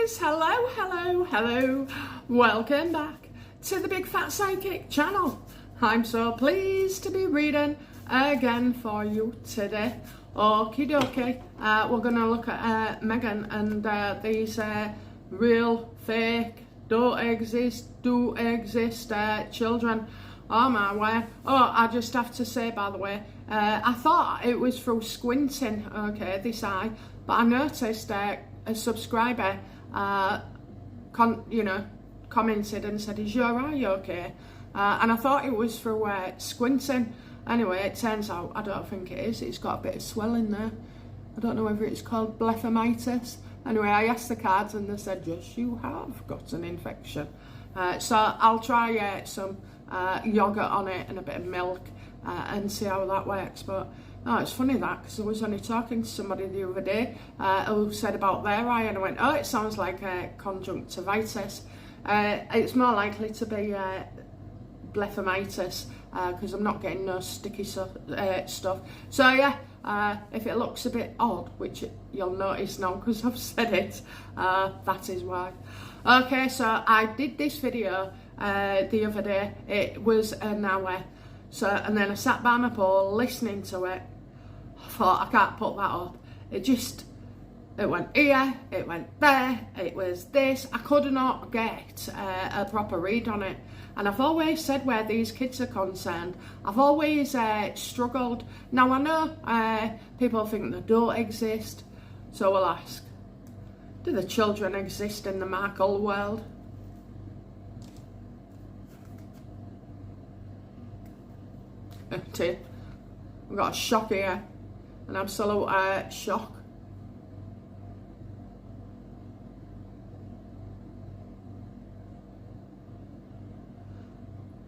Banishes, hello, welcome back to the Big Fat Psychic channel. I'm so pleased to be reading again for you today. Okie dokie, we're going to look at Megan and these real, fake, don't exist, do exist children. Oh my word. Oh, I just have to say, by the way, I thought it was through squinting, okay, this eye, but I noticed a subscriber commented and said, is your eye okay? And I thought it was through squinting. Anyway, it turns out I don't think it is. It's got a bit of swelling there. I don't know whether it's called blepharitis. Anyway, I asked the cards and they said, yes, you have got an infection. So I'll try some yogurt on it and a bit of milk and see how that works. But oh, it's funny that, because I was only talking to somebody the other day who said about their eye, and I went, oh, it sounds like conjunctivitis. It's more likely to be blepharitis because I'm not getting no sticky stuff. So yeah, if it looks a bit odd, which you'll notice now because I've said it, that is why. Okay, so I did this video the other day. It was an hour. So, and then I sat by my pool listening to it. I thought, I can't put that up. It went here, it went there, it was this. I could not get a proper read on it. And I've always said where these kids are concerned, I've always struggled. Now I know people think they don't exist, so we'll ask, do the children exist in the Markle world? We've got a shock here, an absolute shock.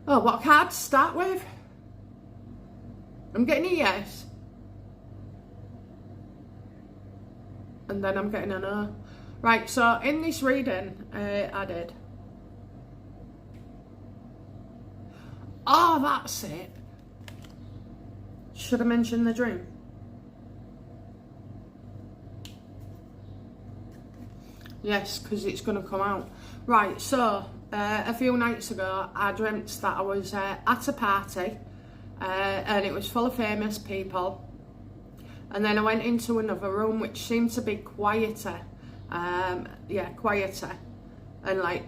Oh, what card to start with? I'm getting a yes. And then I'm getting a no. Right, so in this reading, I did. Oh, that's it. Should I mention the dream? Yes, because it's going to come out. Right, so a few nights ago I dreamt that I was at a party and it was full of famous people, and then I went into another room which seemed to be quieter, quieter, and like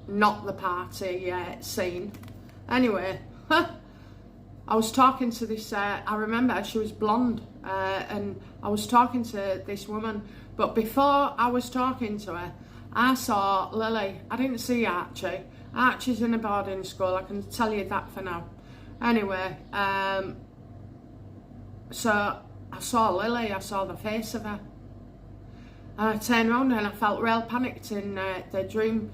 not the party scene. Anyway, I was talking to this, I remember she was blonde, and I was talking to this woman, but before I was talking to her, I saw Lily. I didn't see Archie. Archie's in a boarding school, I can tell you that for now. Anyway, so I saw Lily, I saw the face of her. And I turned around and I felt real panicked in the dream,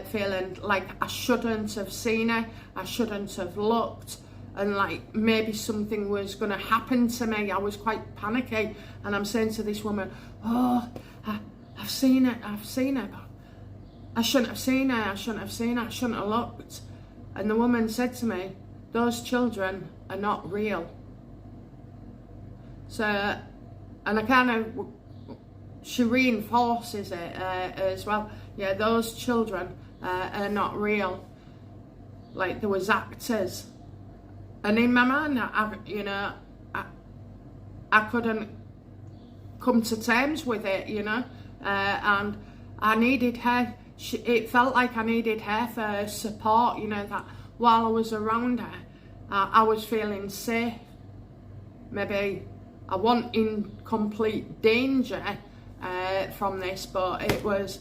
feeling like I shouldn't have seen her, I shouldn't have looked, and like maybe something was going to happen to me. I was quite panicky, and I'm saying to this woman, oh, I've seen it, but I shouldn't have seen her, I shouldn't have looked. And the woman said to me, those children are not real. So, and I kind of, she reinforces it as well. Yeah, those children are not real. Like there was actors. And in my mind, I couldn't come to terms with it, and I needed her. It felt like I needed her for support, that while I was around her, I was feeling safe. Maybe I wasn't in complete danger from this, but it was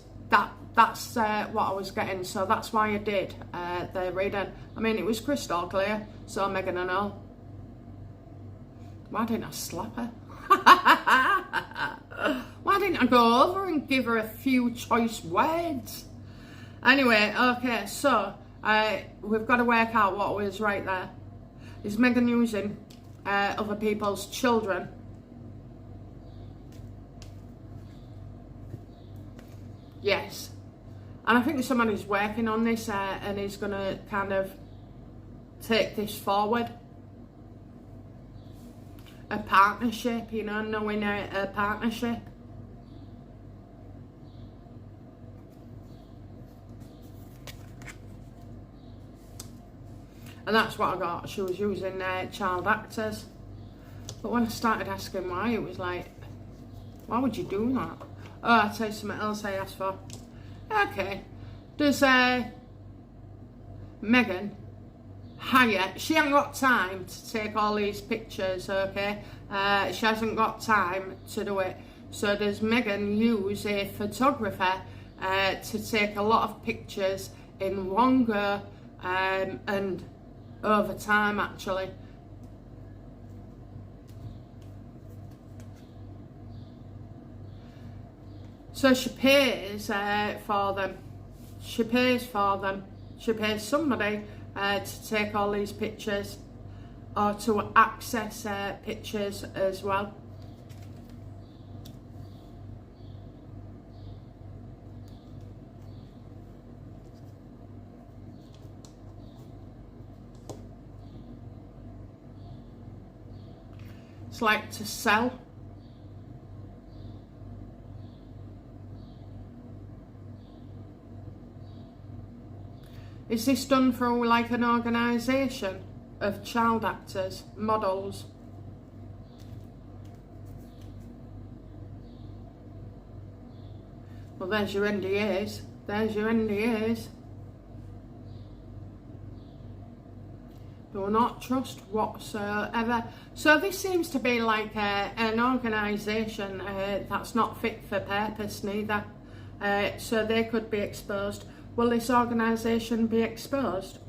that's what I was getting, so that's why I did the reading. I mean, it was crystal clear, so Megan and all. Why didn't I slap her? Why didn't I go over and give her a few choice words? Anyway, okay, so we've got to work out what was right there. Is Megan using other people's children? Yes. And I think somebody's working on this and is going to kind of take this forward. A partnership, knowing a partnership. And that's what I got. She was using child actors. But when I started asking why, it was like, why would you do that? Oh, I'll tell you something else I asked for. Okay. Does Megan hire? She hasn't got time to take all these pictures, okay? She hasn't got time to do it. So does Megan use a photographer to take a lot of pictures in one go and over time, actually? So she pays for them. She pays for them. She pays somebody to take all these pictures or to access pictures as well. It's like to sell. Is this done through like an organisation of child actors, models? Well, there's your NDAs. There's your NDAs. Do not trust whatsoever. So this seems to be like an organisation that's not fit for purpose neither. So they could be exposed. Will this organisation be exposed?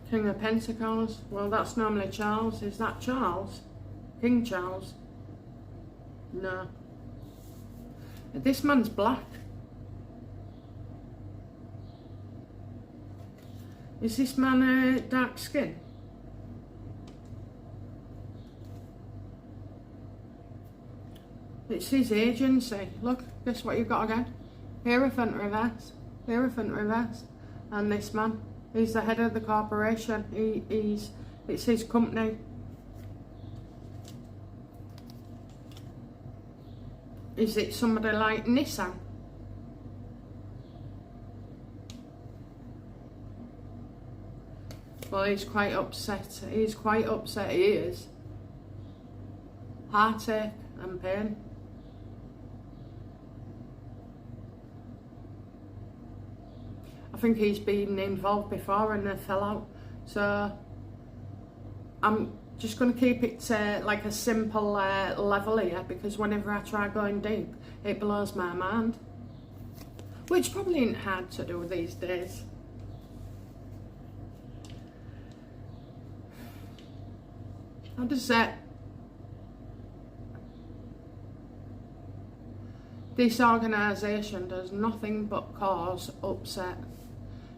King of Pentacles. Well, that's normally Charles. Is that Charles? King Charles? No. This man's black. Is this man dark skin? It's his agency. Look, guess what you've got again? Hierophant reverse. Hierophant reverse. And this man, he's the head of the corporation. It's his company. Is it somebody like Nissan? Well, he's quite upset. He's quite upset. He is. Heartache and pain. I think he's been involved before and they fell out. So I'm just going to keep it like a simple level here, because whenever I try going deep, it blows my mind. Which probably ain't hard to do these days. How does that... This organisation does nothing but cause upset.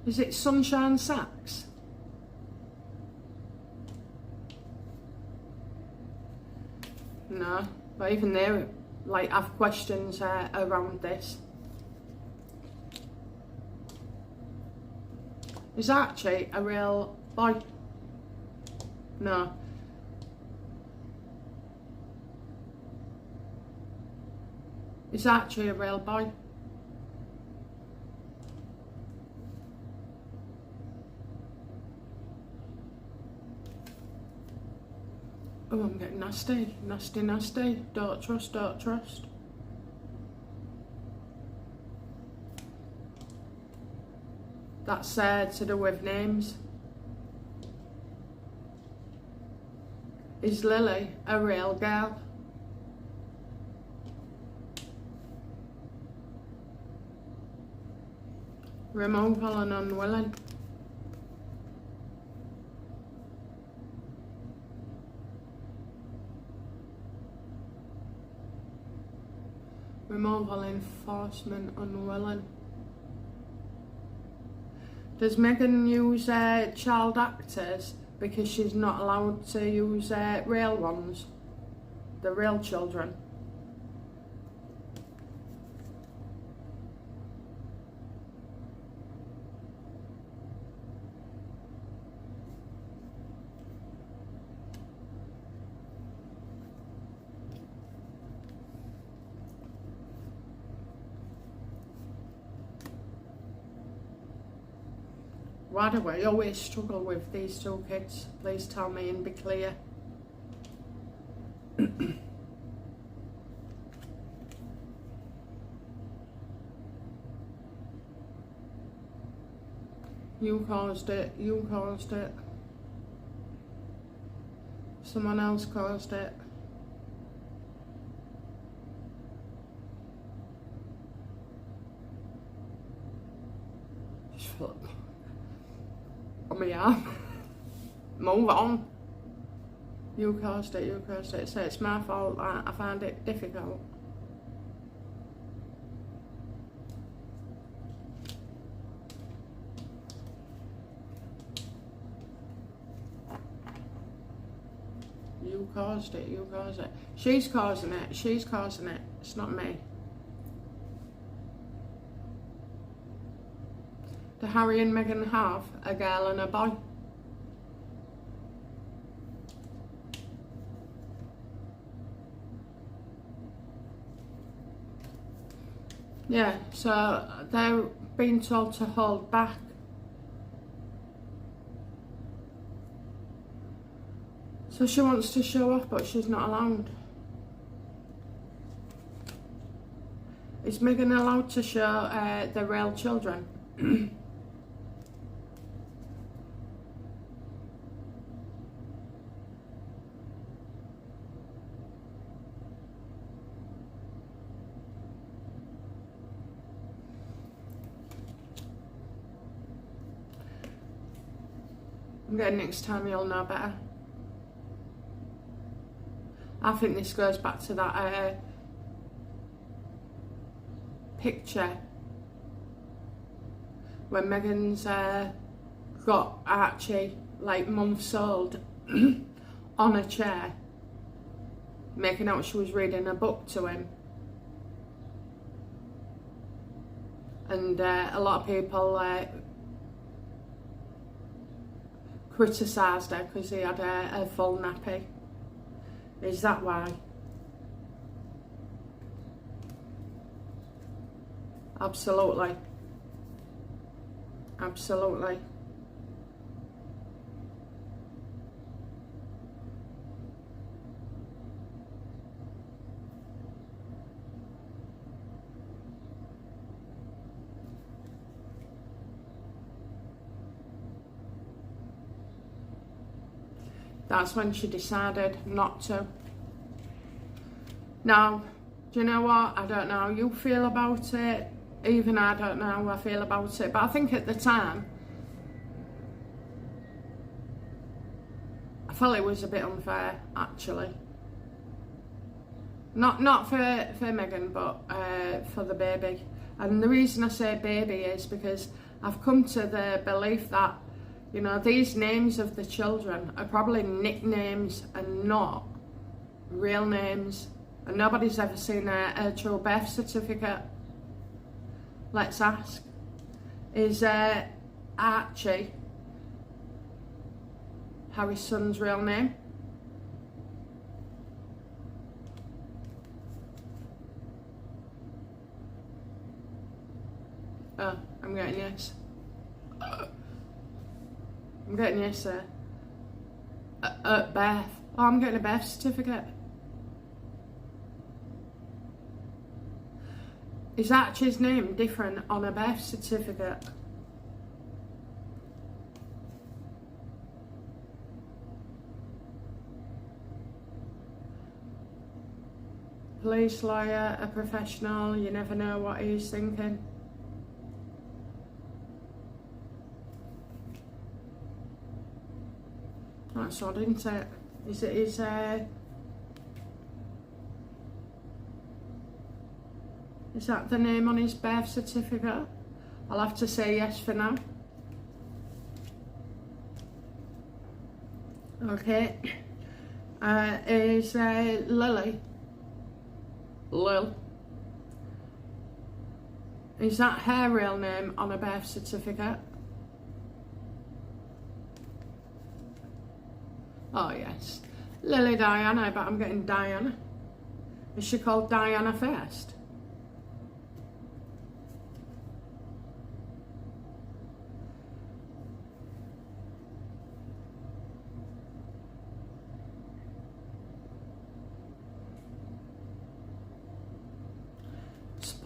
Is it Sunshine Sacks? No, but even they like have questions around this. Is Archie a real boy? No. Is Archie a real boy? Oh, I'm getting nasty. Nasty, nasty. Don't trust, don't trust. That's to do with names. Is Lily a real girl? Removal and unwilling. Removal, enforcement, unwilling. Does Megan use child actors because she's not allowed to use real ones? The real children. Why do we always struggle with these two kids? Please tell me and be clear. You caused it, you caused it. Someone else caused it. Just flip on my arm. Move on. You caused it, you caused it. So it's my fault that I find it difficult. You caused it, you caused it. She's causing it, she's causing it. It's not me. Do Harry and Meghan have a girl and a boy? Yeah, so they're being told to hold back. So she wants to show off, but she's not allowed. Is Meghan allowed to show the real children? I'm getting next time you'll know better. I think this goes back to that picture when Meghan's got Archie, like months old, on a chair, making out she was reading a book to him. And a lot of people criticised her because he had a full nappy. Is that why? Absolutely. Absolutely. That's when she decided not to. Now, do you know what? I don't know how you feel about it. Even I don't know how I feel about it. But I think at the time, I felt it was a bit unfair, actually. Not for Meghan, but for the baby. And the reason I say baby is because I've come to the belief that, you know, these names of the children are probably nicknames and not real names. And nobody's ever seen a true birth certificate. Let's ask. Is Archie Harry's son's real name? Oh, I'm getting yes. I'm getting yes, sir. At birth. Oh, I'm getting a birth certificate. Is Archie's name different on a birth certificate? Police lawyer, a professional, you never know what he's thinking. That's odd, isn't it? Is that the name on his birth certificate? I'll have to say yes for now. Okay. Is Lily? Lil. Is that her real name on a birth certificate? Oh yes. Lily Diana, but I'm getting Diana. Is she called Diana first?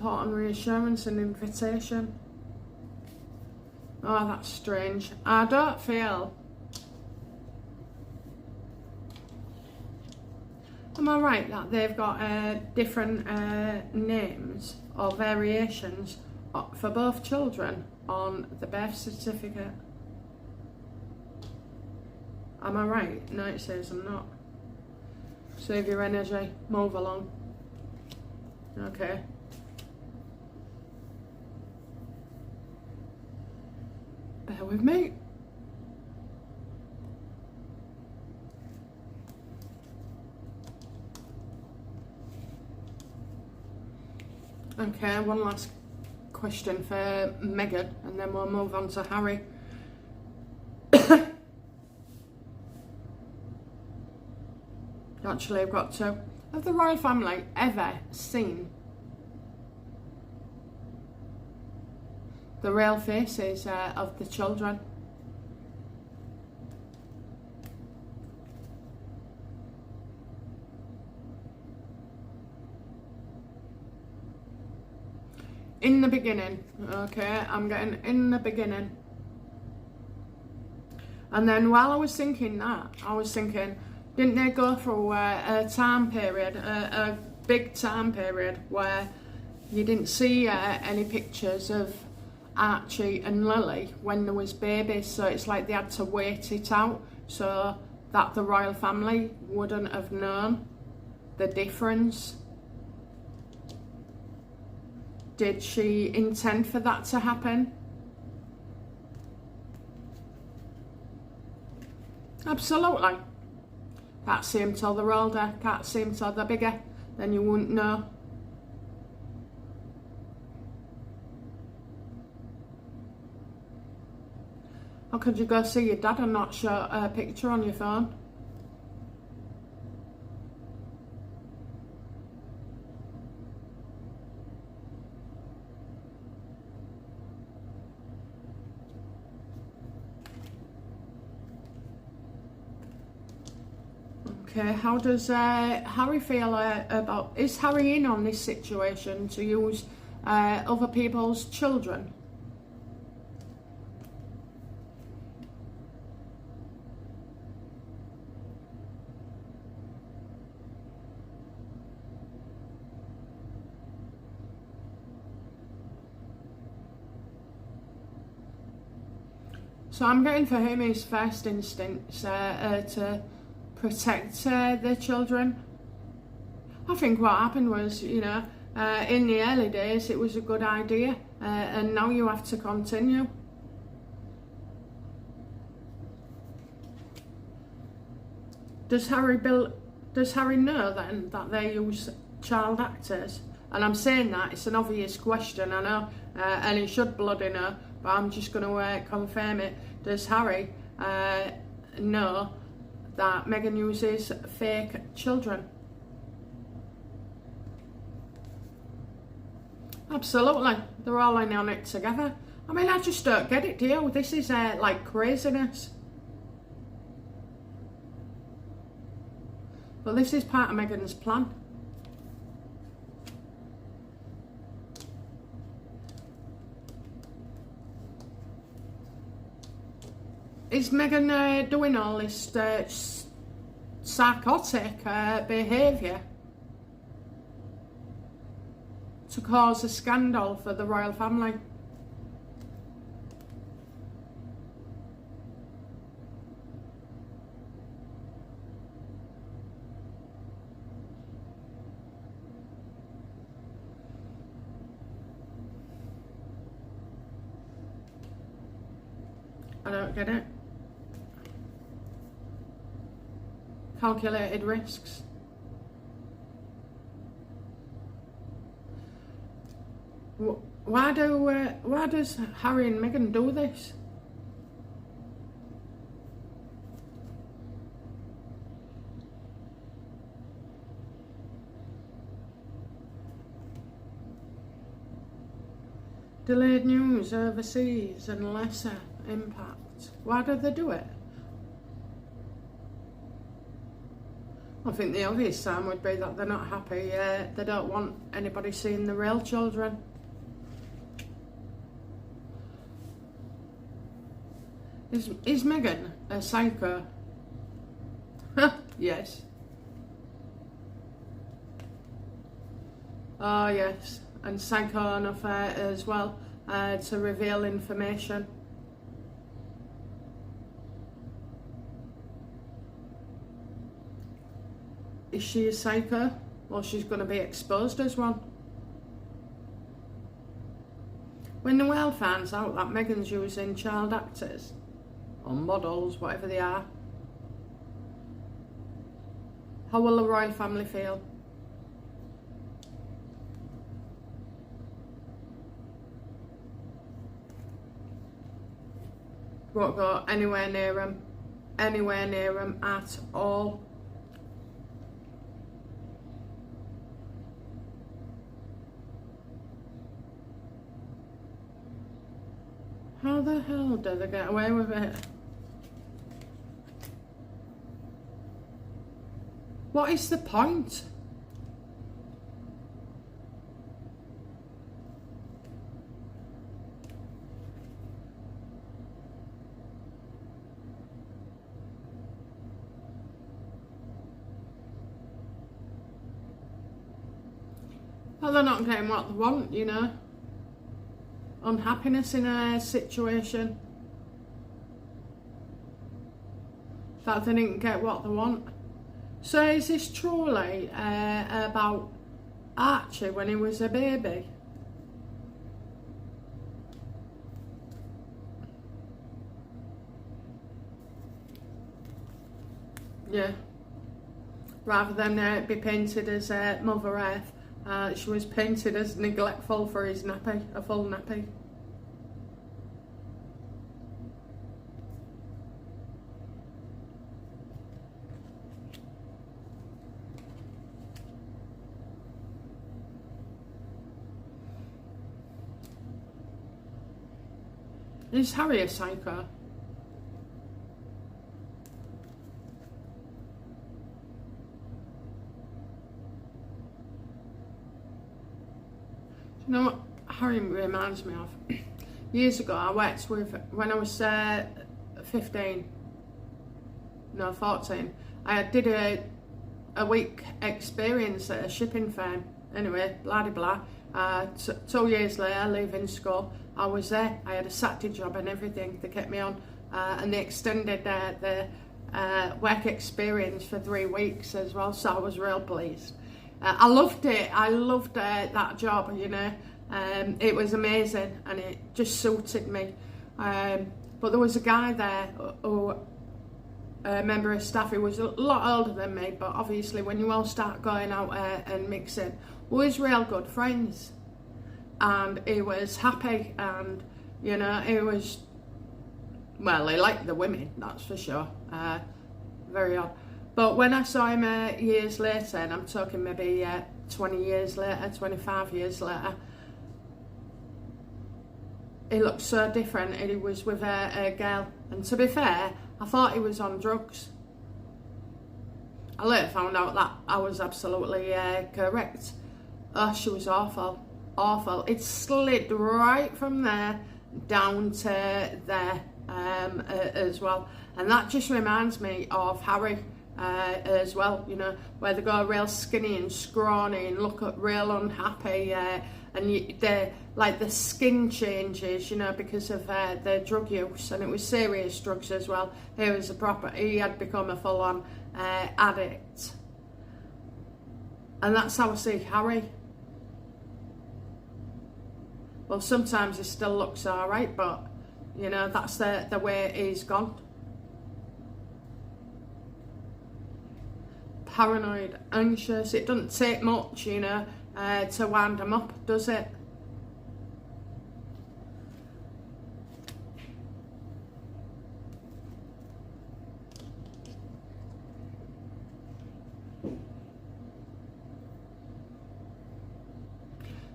support and reassurance and invitation. Oh, that's strange. I don't feel... Am I right that they've got different names or variations for both children on the birth certificate? Am I right? No, it says I'm not. Save your energy. Move along. Okay. Bear with me. Okay, one last question for Meghan, and then we'll move on to Harry. Actually, I've got to. Have the royal family ever seen the real faces of the children? In the beginning, okay, I'm getting in the beginning. And then while I was thinking that, I was thinking, didn't they go through a time period, a big time period, where you didn't see any pictures of Archie and Lily when there was babies, so it's like they had to wait it out so that the royal family wouldn't have known the difference. Did she intend for that to happen? Absolutely. Can't see them till they're older, can't see them till they're bigger, then you wouldn't know. How could you go see your dad and not show a picture on your phone? Okay, how does Harry feel about... Is Harry in on this situation to use other people's children? So I'm getting for him his first instincts to protect their children. I think what happened was, you know, in the early days it was a good idea, and now you have to continue. Does Harry know then that they use child actors? And I'm saying that, it's an obvious question, I know, and he should bloody know, but I'm just going to confirm it. Does Harry know that Meghan uses fake children? Absolutely, they're all in on it together. I mean, I just don't get it, do you? This is like craziness. But this is part of Meghan's plan. Is Meghan doing all this psychotic behaviour to cause a scandal for the royal family? I don't get it. Calculated risks. Why does Harry and Meghan do this? Delayed news overseas and lesser impact. Why do they do it? I think the obvious sign would be that they're not happy. They don't want anybody seeing the real children. Is Megan a psycho? Yes. Oh yes, and psycho enough as well to reveal information. Is she a psycho? Well, she's going to be exposed as one. When the world finds out that Megan's using child actors, or models, whatever they are, how will the royal family feel? Won't go anywhere near them at all. How the hell did they get away with it? What is the point? Well, they're not getting what they want, you know. Unhappiness in a situation. That they didn't get what they want. So is this truly about Archie when he was a baby? Yeah. Rather than be painted as Mother Earth, she was painted as neglectful for his nappy, a full nappy. Is Harry a psycho? You know what Harry reminds me of? Years ago I worked with, when I was 14, I did a week experience at a shipping firm. Anyway, blah blah. 2 years later, leaving school, I was there. I had a Saturday job and everything. They kept me on, and they extended the work experience for 3 weeks as well. So I was real pleased. I loved it. I loved that job. You know, it was amazing and it just suited me. But there was a guy there who. A member of staff who was a lot older than me, but obviously when you all start going out and mixing, we was real good friends, and he was happy, and you know, he was, well, he liked the women, that's for sure. Very odd. But when I saw him years later, and I'm talking maybe 20 years later, 25 years later, he looked so different. He was with a girl, and to be fair, I thought he was on drugs. I later found out that I was absolutely correct. Oh, she was awful, awful. It slid right from there down to there as well. And that just reminds me of Harry as well, you know, where they go real skinny and scrawny and look real unhappy, and they're like the skin changes, you know, because of their drug use, and it was serious drugs as well. He had become a full-on addict, and that's how I see Harry. Well, sometimes he still looks alright, but you know, that's the way he's gone. Paranoid, anxious. It doesn't take much, you know, to wind them up, does it?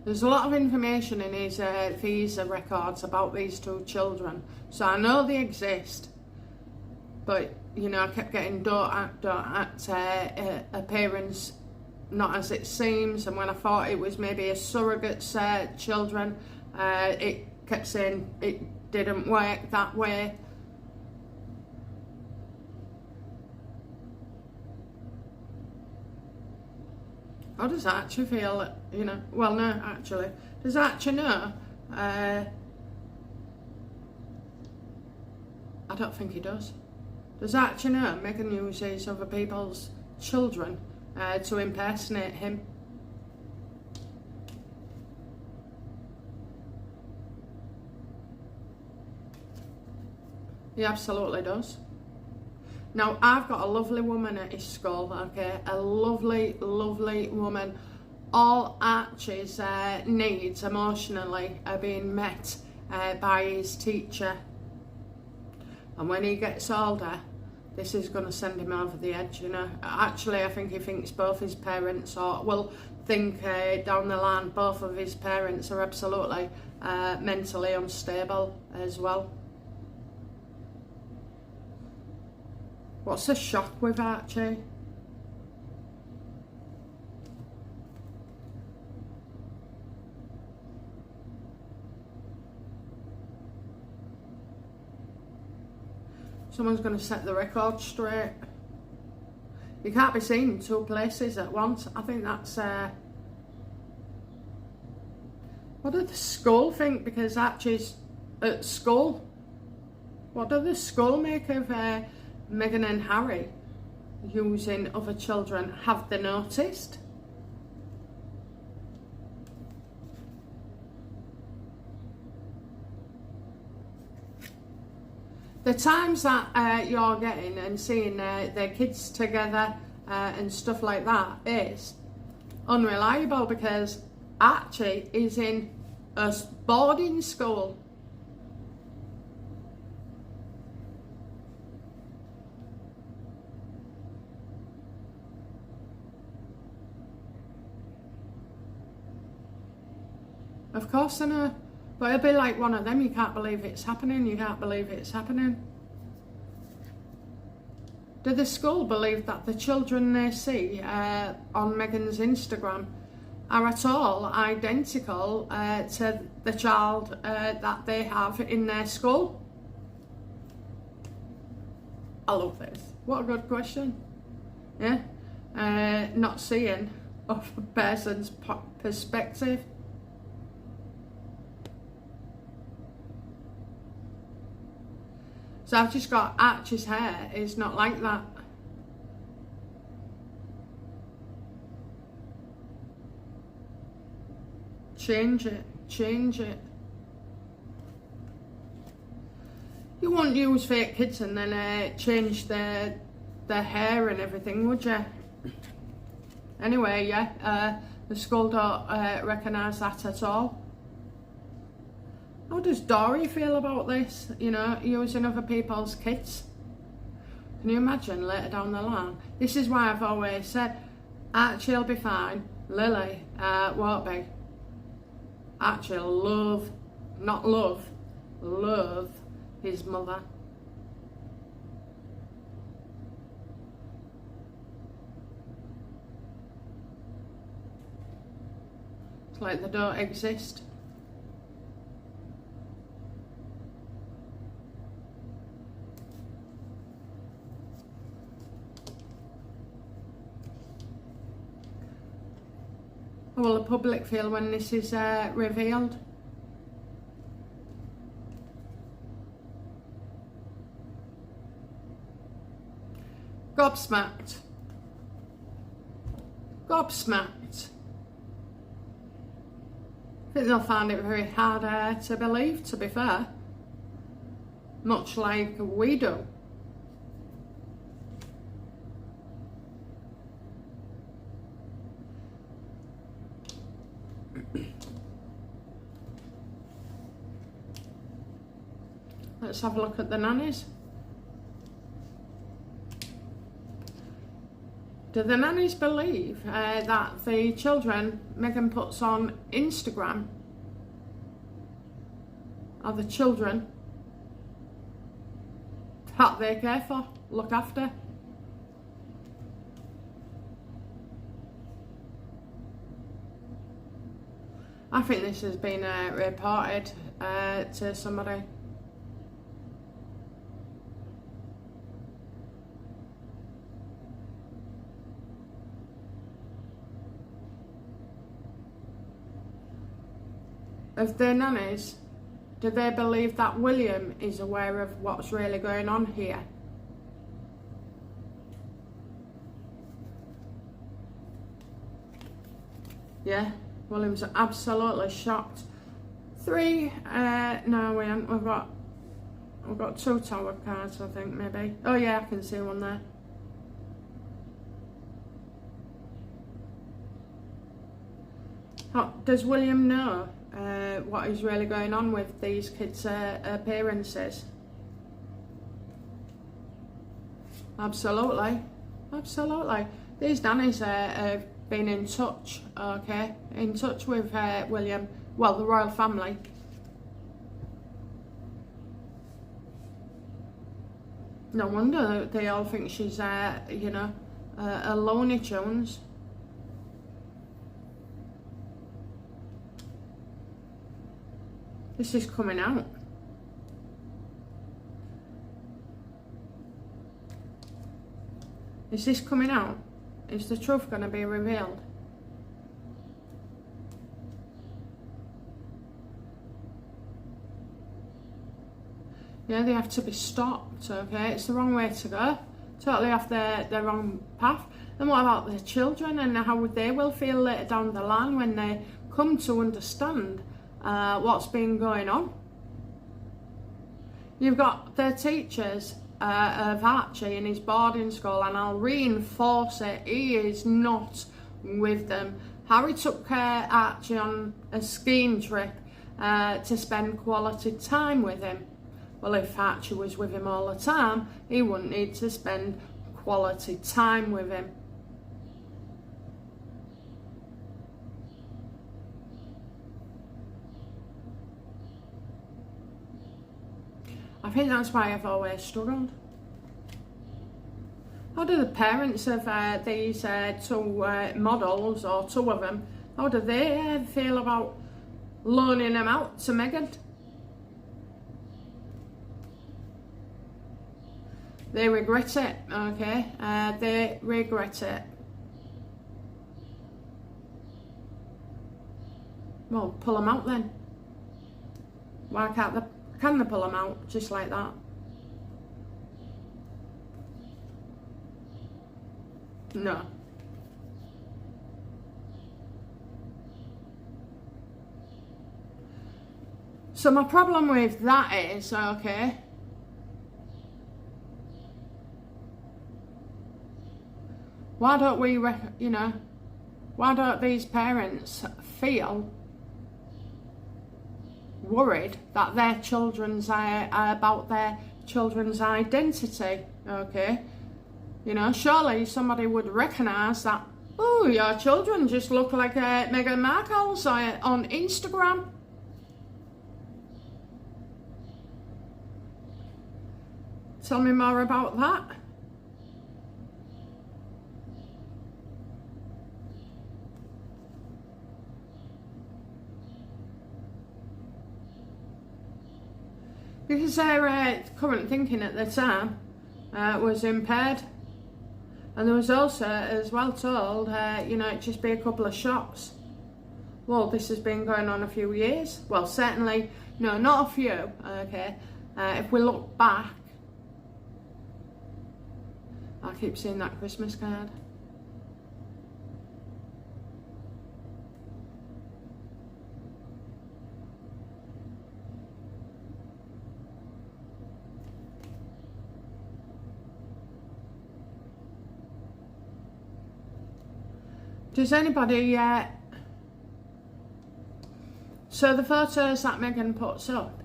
There's a lot of information in his visa records about these two children, so I know they exist, but you know, I kept getting don't act appearance not as it seems, and when I thought it was maybe a surrogate's children, it kept saying it didn't work that way. How does Archie feel, you know? Well, no, actually. Does Archie know? I don't think he does. Does Archie know Meghan uses other people's children to impersonate him? He absolutely does. Now, I've got a lovely woman at his school, okay? A lovely, lovely woman. All Archie's needs emotionally are being met by his teacher. And when he gets older, this is going to send him over the edge, you know? Actually, I think he thinks both his parents, or will think down the line, both of his parents are absolutely mentally unstable as well. What's the shock with Archie? Someone's going to set the record straight. You can't be seen in two places at once. I think that's... what did the school think? Because Archie's at school. What did the school make of Meghan and Harry using other children? Have they noticed? The times that you're getting and seeing their kids together and stuff like that is unreliable, because Archie is in a boarding school. Of course I know, but it'll be like one of them, you can't believe it's happening, you can't believe it's happening. Do the school believe that the children they see on Meghan's Instagram are at all identical to the child that they have in their school? I love this. What a good question. Yeah? Not seeing of a person's perspective. So I've just got Archie's hair is not like that. Change it, change it. You wouldn't use fake kids and then change their hair and everything, would you? Anyway, yeah, the school don't recognise that at all. How does Dory feel about this? You know, using other people's kids? Can you imagine later down the line? This is why I've always said Archie will be fine, Lily won't be. Archie will love his mother. It's like they don't exist. How will the public feel when this is revealed? Gobsmacked. Gobsmacked. I think they'll find it very hard to believe, to be fair. Much like we do. Let's have a look at the nannies. Do the nannies believe that the children Meghan puts on Instagram are the children that they care for, look after. I think this has been reported to somebody. Of their nannies, do they believe that William is aware of what's really going on here? Yeah, William's absolutely shocked. Three, no we haven't, we've got 2 tower cards I think maybe. Oh yeah, I can see one there. Does William know what is really going on with these kids' appearances? Absolutely, absolutely. These nannies have been in touch, okay, in touch with William, well, the royal family. No wonder they all think she's, you know, a Looney Tunes. This is coming out. Is this coming out? Is the truth going to be revealed? Yeah, they have to be stopped, okay? It's the wrong way to go. Totally off their wrong path. And what about their children and how they will feel later down the line when they come to understand what's been going on? You've got their teachers of Archie in his boarding school, and I'll reinforce it, he is not with them. Harry took Archie on a skiing trip to spend quality time with him. Well, if Archie was with him all the time, he wouldn't need to spend quality time with him. I think that's why I've always struggled. How do the parents of these 2 models, or 2 of them, how do they feel about loaning them out to Meghan? They regret it, okay? They regret it. Well, pull them out then. Why can't they? Can they pull them out just like that? No. So my problem with that is, okay, why don't we, you know, why don't these parents feel worried that their children's about their children's identity, okay? You know, surely somebody would recognise that, oh, your children just look like Meghan Markle's on Instagram. Tell me more about that. Because their current thinking at the time was impaired. And there was also as well told, you know, it'd just be a couple of shops. Well, this has been going on a few years. Well, certainly, no, not a few, okay. If we look back, I keep seeing that Christmas card. Does anybody, so the photos that Meghan puts up,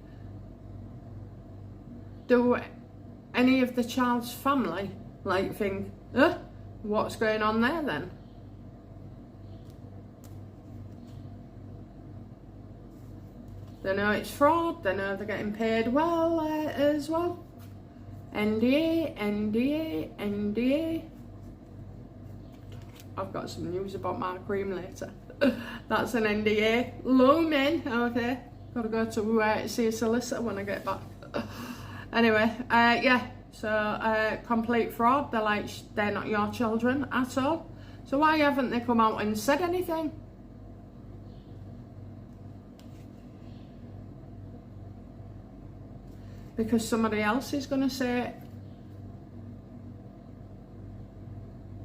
do any of the child's family like think, what's going on there then? They know it's fraud, they know they're getting paid well as well. NDA, NDA, NDA. I've got some news about my cream later. That's an NDA. Looming, okay. Gotta go to see a solicitor when I get back. Anyway, yeah, so complete fraud. They're like, they're not your children at all. So why haven't they come out and said anything? Because somebody else is going to say it.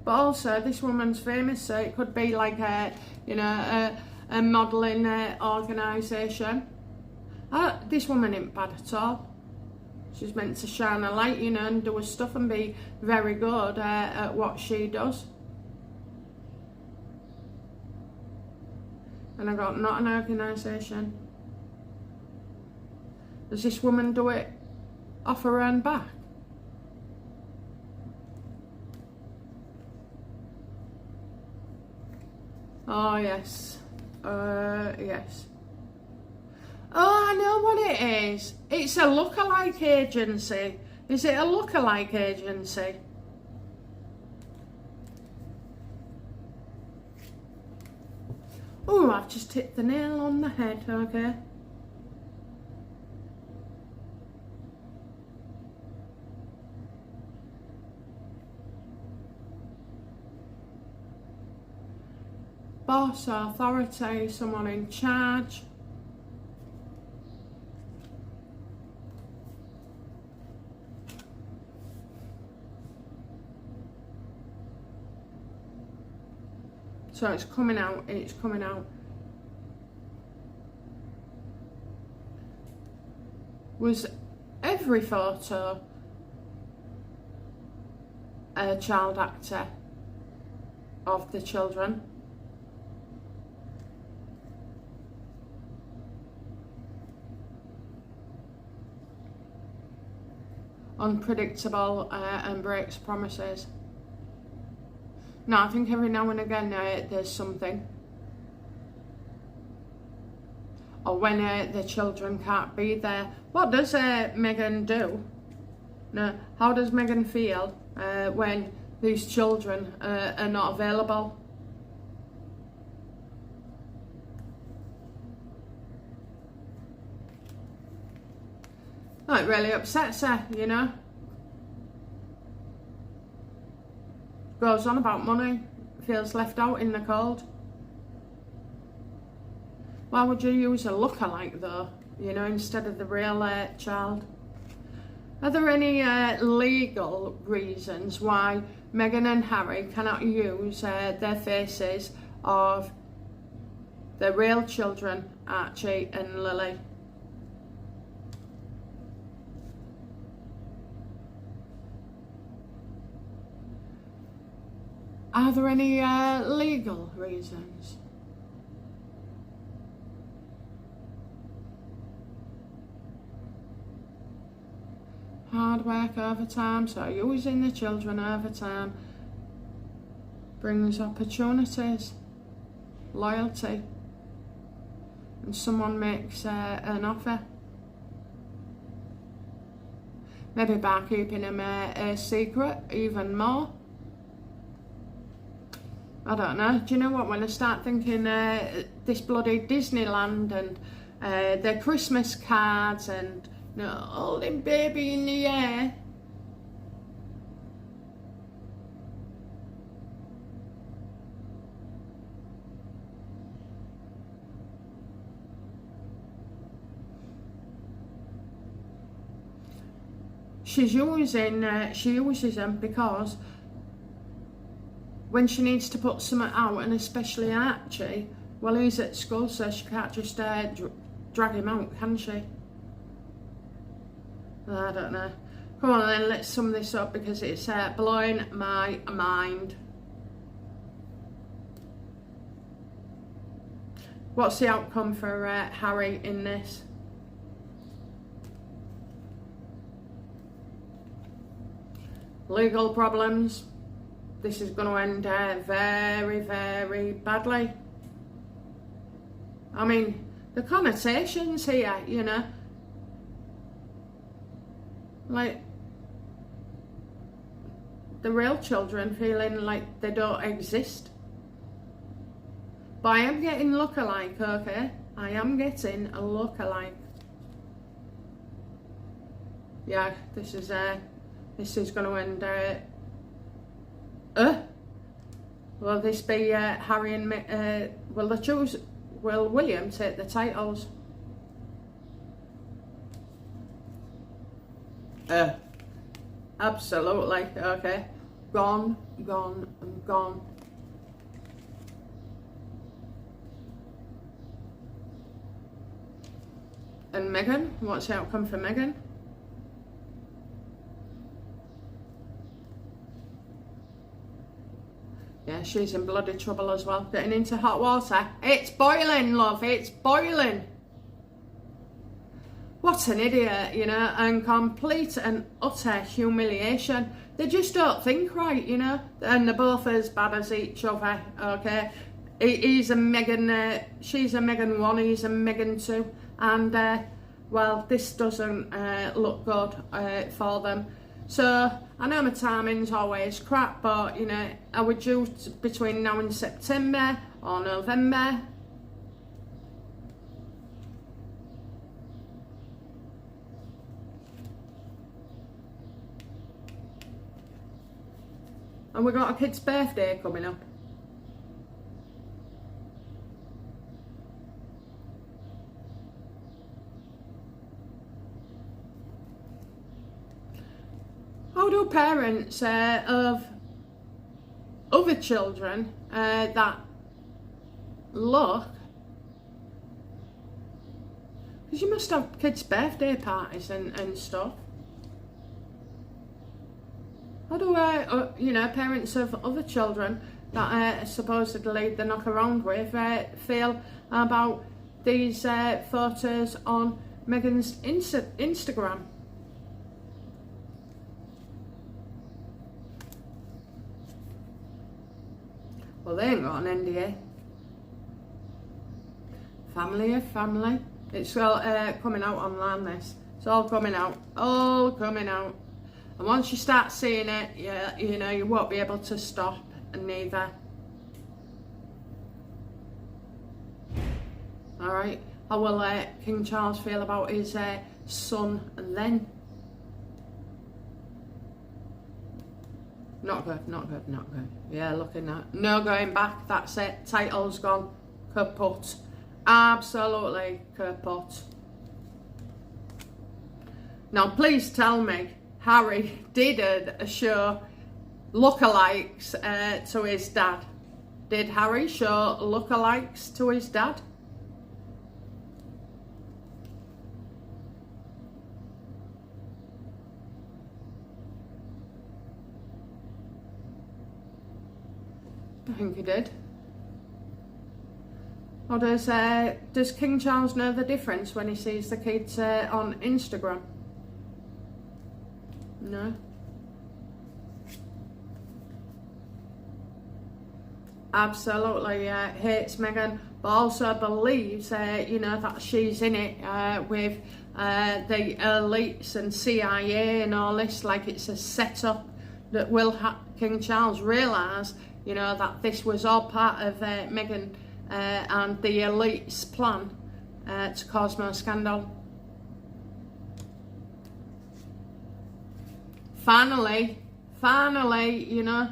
But also, this woman's famous, so it could be like a, you know, a modelling organisation. This woman ain't bad at all. She's meant to shine a light, you know, and do her stuff and be very good at what she does. And I got not an organisation. Does this woman do it off her own back? Oh yes, yes. Oh, I know what it is. It's a lookalike agency. Is it a lookalike agency? Oh, I've just hit the nail on the head, okay. Boss, authority, someone in charge. So it's coming out, it's coming out. Was every photo a child actor of the children? Unpredictable and breaks promises. No, I think every now and again there's something. Or when the children can't be there. What does Meghan do? No, how does Meghan feel when these children are not available? Oh, it really upsets her, you know. Goes on about money, feels left out in the cold. Why would you use a lookalike though, you know, instead of the real child? Are there any legal reasons why Meghan and Harry cannot use their faces of their real children, Archie and Lily? Are there any legal reasons? Hard work overtime, so using the children overtime brings opportunities, loyalty, and someone makes an offer. Maybe by keeping them a secret even more. I don't know. Do you know what? When I start thinking this bloody Disneyland and their Christmas cards and you know, holding baby in the air. She uses them because when she needs to put something out, and especially Archie, well, he's at school, so she can't just drag him out, can she? I don't know. Come on then, let's sum this up because it's blowing my mind. What's the outcome for Harry in this? Legal problems. This is going to end very, very badly. I mean, the connotations here, you know. Like, the real children feeling like they don't exist. But I am getting look-alike, okay? I am getting a look-alike. Yeah, this is going to end. Will this be Harry and will they choose? Will William take the titles? Absolutely. Okay, gone, gone, and gone. And Meghan, what's the outcome for Meghan? Yeah, she's in bloody trouble as well. Getting into hot water. It's boiling, love, it's boiling. What an idiot, you know, and complete and utter humiliation. They just don't think right, you know, and they're both as bad as each other, okay? He's a Meghan, she's a Meghan 1, he's a Meghan 2, and, well, this doesn't look good for them. So, I know my timing's always crap, but, you know, are we due between now and September or November? And we got a kid's birthday coming up. How do parents of other children that look, because you must have kids' birthday parties and stuff. How do you know, parents of other children that supposedly they knock around with feel about these photos on Meghan's Instagram? Well, they ain't got an NDA. Family of family. It's all coming out online, this. It's all coming out. All coming out. And once you start seeing it, yeah, you know, you won't be able to stop, and neither. Alright. How will King Charles feel about his son then? Not good, not good, not good. Yeah, looking at no going back, that's it. Title's gone. Kaput. Absolutely kaput. Now please tell me Harry did show lookalikes to his dad. Did Harry show lookalikes to his dad? I think he did. Or does King Charles know the difference when he sees the kids on Instagram? No. Absolutely hates Meghan, but also believes, you know, that she's in it with the elites and CIA and all this, like it's a setup that will King Charles realise, you know, that this was all part of Meghan and the elite's plan to cause more scandal. Finally, you know,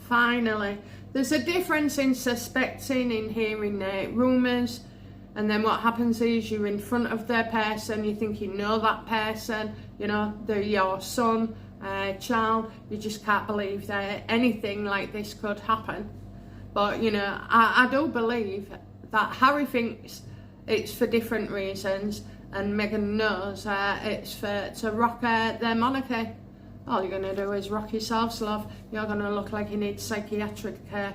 finally. There's a difference in suspecting, in hearing rumours, and then what happens is you're in front of their person, you think you know that person, you know, they're your son, child, you just can't believe that anything like this could happen. But, you know, I do believe that Harry thinks it's for different reasons, and Meghan knows it's to rock their monarchy. All you're going to do is rock yourself, love. You're going to look like you need psychiatric care.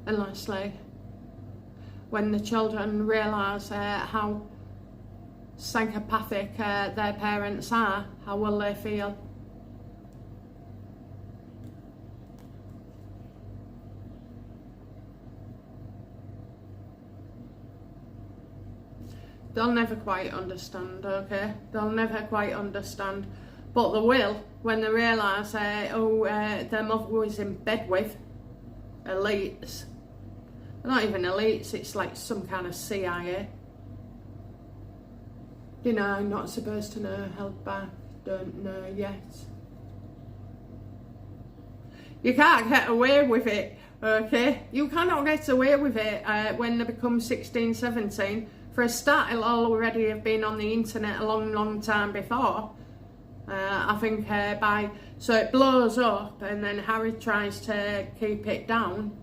And lastly, when the children realise how psychopathic their parents are, how will they feel? They'll never quite understand, okay? They'll never quite understand. But they will when they realise, their mother was in bed with elites. They're not even elites, it's like some kind of CIA. You know, I'm not supposed to know, held back, don't know yet. You can't get away with it, okay? You cannot get away with it when they become 16, 17. For a start, it'll already have been on the internet a long, long time before. I think so it blows up and then Harry tries to keep it down.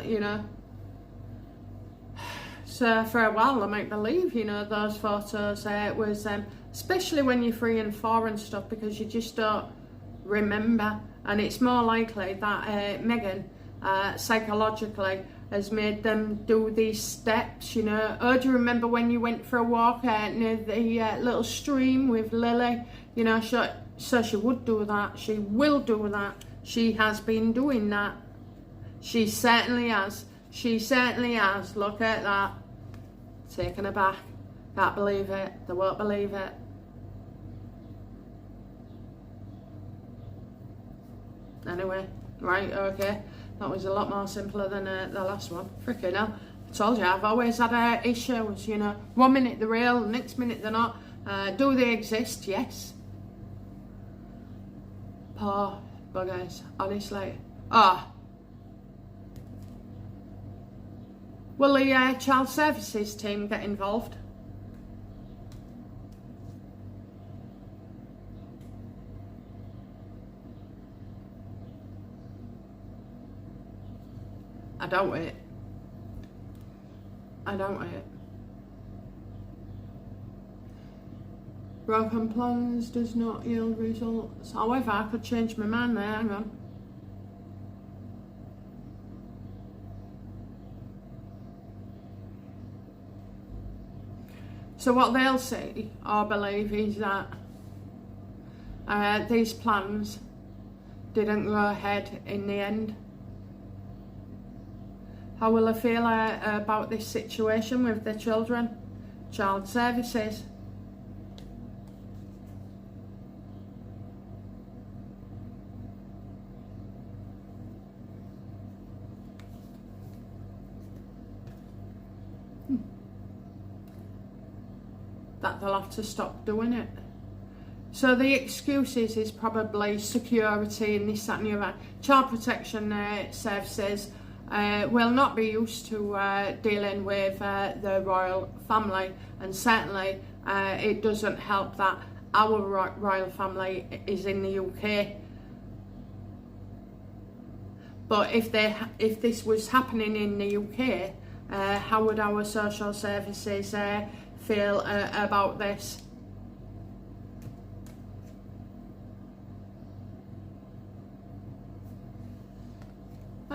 You know. So for a while I make believe, you know, those photos, it was, especially when you're 3 and 4 and stuff, because you just don't remember. And it's more likely that Meghan psychologically has made them do these steps, you know. Oh, do you remember when you went for a walk near the little stream with Lily? You know, so she would do that. She will do that. She has been doing that. She certainly has. She certainly has. Look at that. Taken aback. Can't believe it. They won't believe it. Anyway, right, okay. That was a lot more simpler than the last one. Freaking hell. I told you, I've always had issues, you know. 1 minute they're real, next minute they're not. Do they exist? Yes. Poor buggers, honestly. Will the child services team get involved? I doubt it. I doubt it. Broken plans does not yield results. However, I could change my mind there, hang on. So what they'll say or believe is that these plans didn't go ahead in the end. How will I feel about this situation with the children? Child services. That they'll have to stop doing it. So the excuses is probably security and this, that and the other. Child protection services will not be used to dealing with the royal family, and certainly it doesn't help that our royal family is in the UK. But if this was happening in the UK, how would our social services feel about this?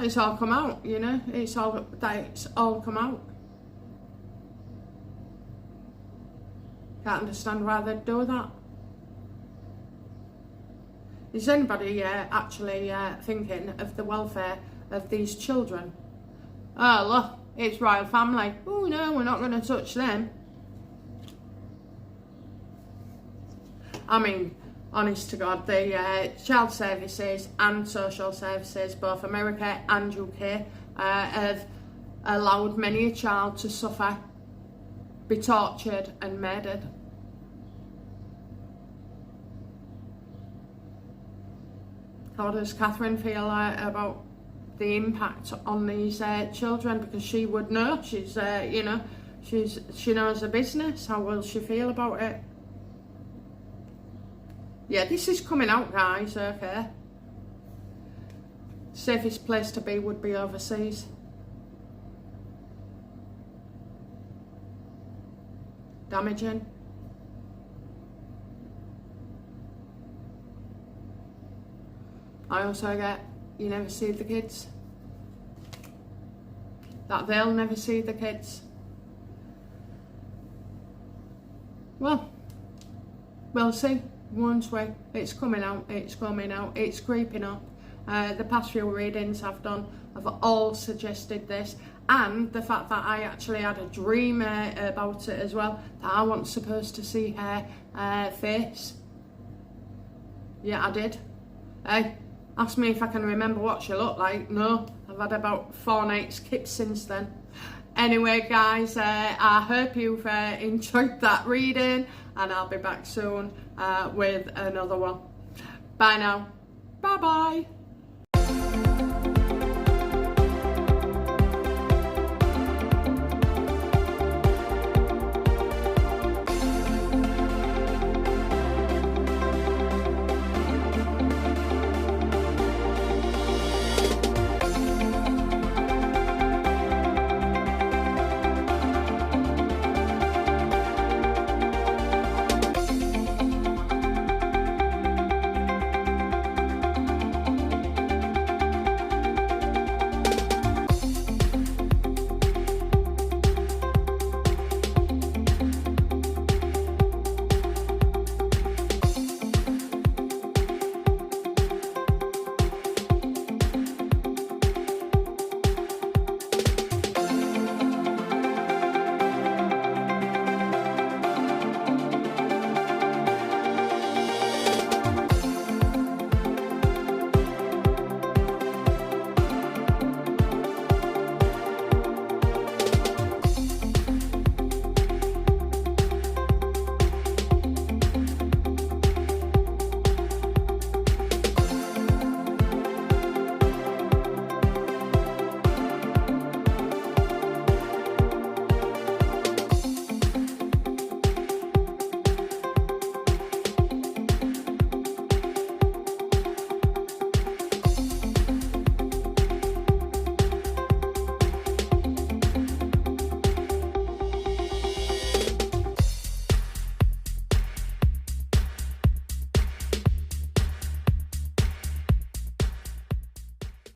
It's all come out, you know. It's all come out. Can't understand why they'd do that. Is anybody actually thinking of the welfare of these children? Oh look, it's royal family. Oh no, we're not going to touch them. I mean, honest to God, the child services and social services, both America and UK, have allowed many a child to suffer, be tortured and murdered. How does Catherine feel about the impact on these children? Because she would know. She's, you know, she knows the business. How will she feel about it? Yeah, this is coming out, guys, okay. Safest place to be would be overseas. Damaging. I also get, you never see the kids. That they'll never see the kids. Well, we'll see. Once it's coming out, it's creeping up. The past few readings I've done have all suggested this, and the fact that I actually had a dream about it as well, that I wasn't supposed to see her face. Yeah, I did. Hey, ask me if I can remember what she looked like. No, I've had about 4 night skips since then. Anyway, guys, I hope you've enjoyed that reading, and I'll be back soon with another one. Bye now. Bye-bye.